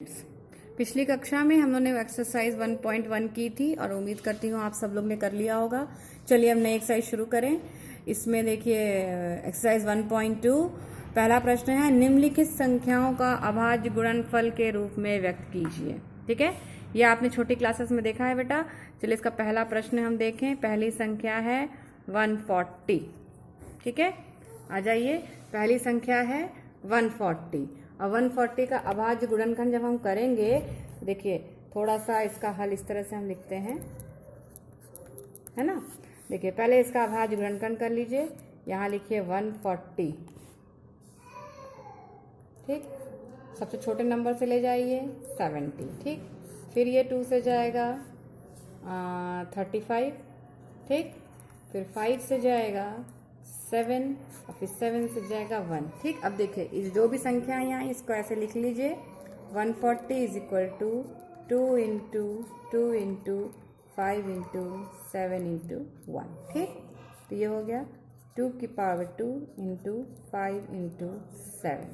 पिछली कक्षा में हम लोगों ने एक्सरसाइज 1.1 की थी और उम्मीद करती हूँ आप सब लोग ने कर लिया होगा। चलिए हम नई एक्सरसाइज शुरू करें। इसमें देखिए एक्सरसाइज 1.2 पहला प्रश्न है, निम्नलिखित संख्याओं का अभाज्य गुणनफल के रूप में व्यक्त कीजिए। ठीक है, ये आपने छोटी क्लासेस में देखा है बेटा। चलिए इसका पहला प्रश्न हम देखें। पहली संख्या है 140। ठीक है, आ जाइए। पहली संख्या है 140 और 140 का अभाज्य गुणनखंड जब हम करेंगे, देखिए थोड़ा सा इसका हल इस तरह से हम लिखते हैं, है ना। देखिए पहले इसका अभाज्य गुणनखंड कर लीजिए। यहाँ लिखिए 140। ठीक, सबसे छोटे नंबर से ले जाइए 70। ठीक, फिर ये 2 से जाएगा 35। ठीक, फिर 5 से जाएगा 7 और फिर 7 से जाएगा 1। ठीक, अब देखिए इस जो भी संख्या यहाँ इसको ऐसे लिख लीजिए। 140 is equal to 2 into 2 into 5 into 7 into 1। ठीक, तो ये हो गया 2 की पावर 2 इंटू 5 इंटू 7।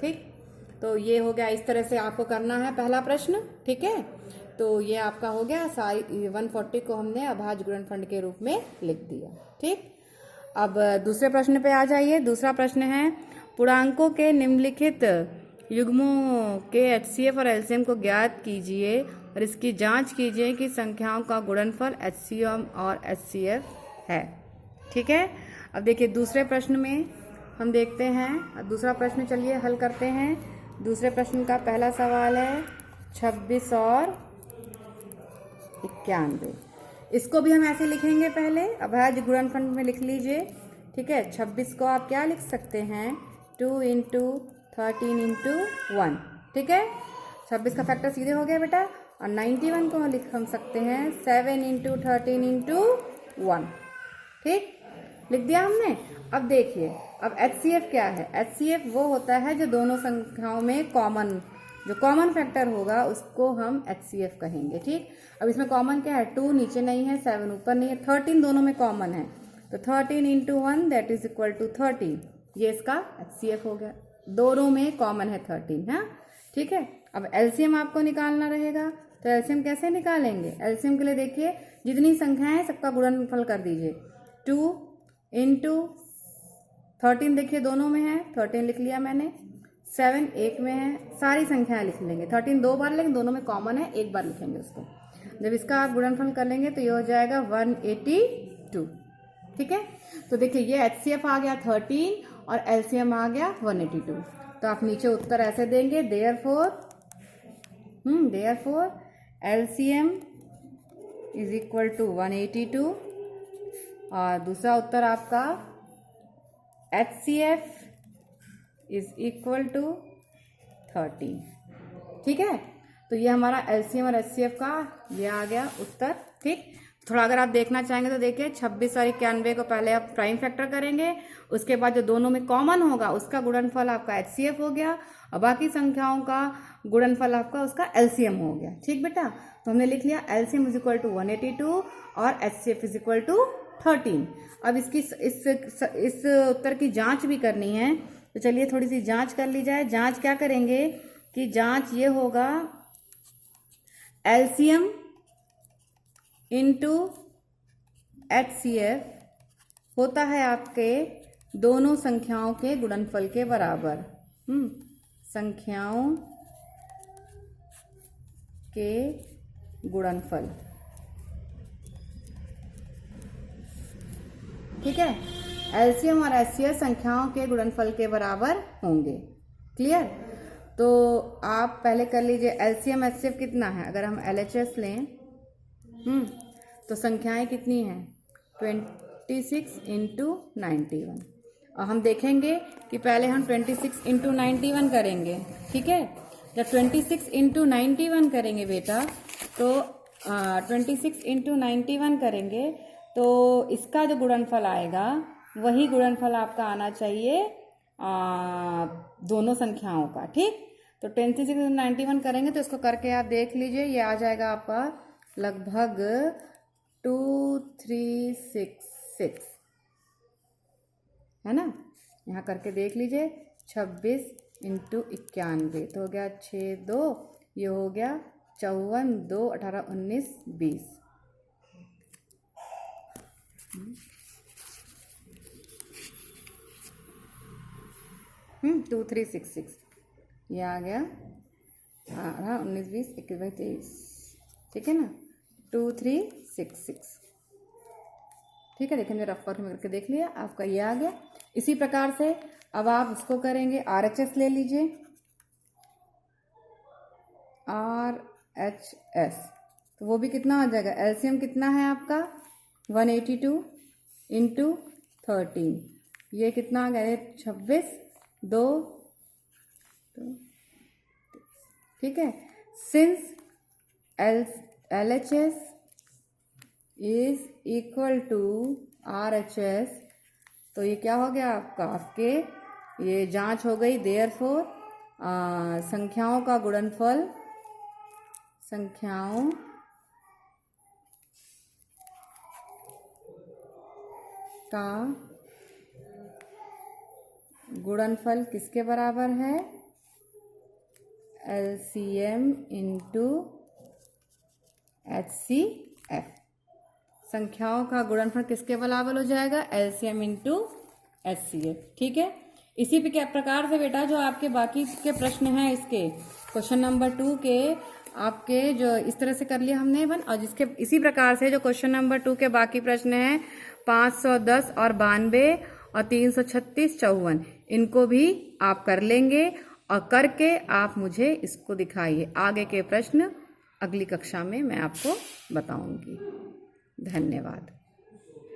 ठीक, तो ये हो गया। इस तरह से आपको करना है पहला प्रश्न। ठीक है, तो ये आपका हो गया। 140 को हमने अभाज्य गुणनफल के रूप में लिख दिया। ठीक, अब दूसरे प्रश्न पे आ जाइए। दूसरा प्रश्न है, पूर्णांकों के निम्नलिखित युग्मों के एचसीएफ और एलसीएम को ज्ञात कीजिए और इसकी जांच कीजिए कि संख्याओं का गुणनफल एचसीएम और एचसीएफ है। ठीक है, अब देखिए दूसरे प्रश्न में हम देखते हैं। दूसरा प्रश्न चलिए हल करते हैं। दूसरे प्रश्न का पहला सवाल है 26 और 91। इसको भी हम ऐसे लिखेंगे। पहले अभाज्य गुणनफल में लिख लीजिए। ठीक है, 26 को आप क्या लिख सकते हैं, 2 इंटू 13 इंटू 1। ठीक है, 26 का फैक्टर सीधे हो गया बेटा। और 91 को हम सकते हैं 7 इंटू 13 इंटू 1। ठीक, लिख दिया हमने। अब देखिए, अब एचसीएफ क्या है। एचसीएफ वो होता है जो दोनों संख्याओं में जो कॉमन फैक्टर होगा उसको हम एचसीएफ कहेंगे। ठीक, अब इसमें कॉमन क्या है, 2 नीचे नहीं है, 7 ऊपर नहीं है, 13 दोनों में कॉमन है। तो 13 into 1 that is equal to 13। ये इसका एचसीएफ हो गया, दोनों में कॉमन है 13 है। ठीक है, अब एलसीएम आपको निकालना रहेगा। तो एलसीएम कैसे निकालेंगे। एलसीएम के लिए देखिए जितनी संख्याएं हैं सबका गुणनफल कर दीजिए। 2 इंटू 13 देखिए दोनों में है, 13 लिख लिया मैंने। 7 एक में है, सारी संख्याएं लिख लेंगे। 13 2 बार लेंगे, दोनों में कॉमन है, एक बार लिखेंगे उसको। जब इसका आप गुणनफल कर लेंगे तो ये हो जाएगा 182। ठीक है, तो देखिए ये एचसीएफ आ गया 13 और एलसीएम आ गया 182। तो आप नीचे उत्तर ऐसे देंगे, therefore LCM is equal to 182 और दूसरा उत्तर आपका एचसीएफ इज इक्वल टू 13। ठीक है, तो ये हमारा एलसीएम और एचसीएफ का ये आ गया उत्तर। ठीक, थोड़ा अगर आप देखना चाहेंगे तो देखिए 26 और 91 को पहले आप प्राइम फैक्टर करेंगे, उसके बाद जो दोनों में कॉमन होगा उसका गुणनफल आपका एचसीएफ हो गया और बाकी संख्याओं का गुणनफल आपका उसका एलसीएम हो गया। ठीक बेटा, तो हमने लिख लिया एलसीएम इज इक्वल टू 182 और एचसीएफ इज इक्वल टू 13। अब इसकी इस उत्तर की जांच भी करनी है, तो चलिए थोड़ी सी जांच कर ली जाए। जांच क्या करेंगे कि जांच ये होगा एलसीएम इंटू एचसीएफ होता है आपके दोनों संख्याओं के गुणनफल के बराबर। संख्याओं के गुणनफल। ठीक है, एलसीएम और एचसीएफ संख्याओं के गुणनफल के बराबर होंगे। क्लियर, तो आप पहले कर लीजिए एलसीएम एचसीएफ कितना है। अगर हम एलएचएस लें तो संख्याएं कितनी हैं, 26 इंटू 91। और हम देखेंगे कि पहले हम 26 इंटू 91 करेंगे। ठीक है, जब 26 इंटू 91 करेंगे बेटा, तो 26 इंटू 91 करेंगे तो इसका जो गुणनफल आएगा वही गुणनफल आपका आना चाहिए दोनों संख्याओं का। ठीक, तो 26 इंटू 91 करेंगे तो इसको करके आप देख लीजिए, ये आ जाएगा आपका लगभग 2366, है ना। यहाँ करके देख लीजिए 26 इंटू 91 तो हो गया 6 2 ये हो गया 54, 2, 18, 19, 20। 2, 3, 6, 6 ये आ गया 18, 19, 20, 21, 22, 23। ठीक है ना, 2, 3, 6, 6। ठीक है, देखिए रफ वर्क में करके देख लिया, आपका ये आ गया। इसी प्रकार से अब आप इसको करेंगे, RHS ले लीजिए, RHS तो वो भी कितना आ जाएगा, LCM कितना है आपका 182 इंटू 13, ये कितना आ गया 26, 2। ठीक है, since LHS is equal to RHS, तो ये क्या हो गया आपका, आपके ये जांच हो गई। देयरफॉर संख्याओं का गुणनफल, संख्याओं का गुणनफल किसके बराबर है, LCM इंटू HCF। संख्याओं का गुणनफल किसके बराबर हो जाएगा, LCM इंटू HCF। ठीक है, इसी पे क्या प्रकार से बेटा जो आपके बाकी के प्रश्न हैं, इसके क्वेश्चन नंबर 2 के आपके जो इस तरह से कर लिया हमने वन, और जिसके इसी प्रकार से जो क्वेश्चन नंबर 2 के बाकी प्रश्न हैं 510 और 92 और 336, 54, इनको भी आप कर लेंगे और करके आप मुझे इसको दिखाइए। आगे के प्रश्न अगली कक्षा में मैं आपको बताऊंगी। धन्यवाद।